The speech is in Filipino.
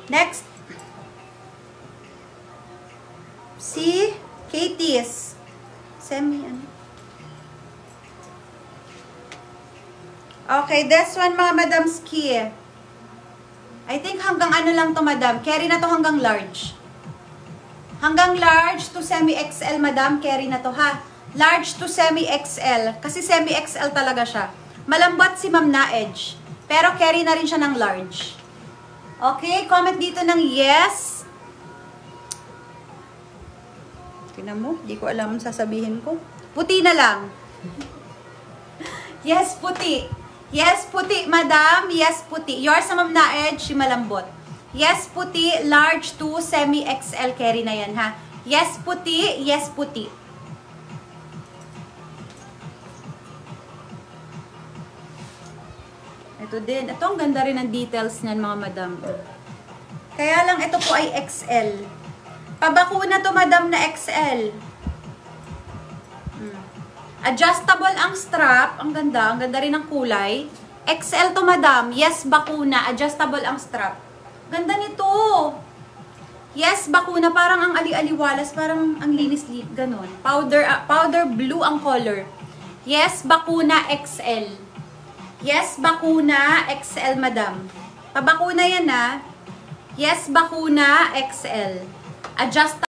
Next. Si Katie's. Okay, this one mga Madam Ski. I think hanggang ano lang to, Madam. Carry na to hanggang large. Hanggang large to semi-XL, Madam. Carry na to, ha. Large to semi-XL. Kasi semi-XL talaga siya. Malambot si Ma'am na edge. Pero carry na rin siya ng large. Okay, comment dito ng yes. Tingnan mo, di ko alam sasabihin ko. Puti na lang. Yes, puti. Yes, puti, Madam. Yes, puti. Yours sa Ma'am na edge, si malambot. Yes, puti. Large to semi-XL carry na yan, ha. Yes, puti. Yes, puti. Ito din. Ito, ang ganda rin ng details niyan, mga Madam. Kaya lang, ito po ay XL. Pabakuna to, Madam, na XL. Adjustable ang strap. Ang ganda. Ang ganda rin ng kulay. XL to, Madam. Yes, bakuna. Adjustable ang strap. Ganda nito. Yes, bakuna. Parang ang ali-aliwalas. Parang ang linis. Ganon. Powder blue ang color. Yes, bakuna XL. Yes, bakuna XL, Madam. Pabakuna yan, ha. Yes, bakuna XL. Adjustable.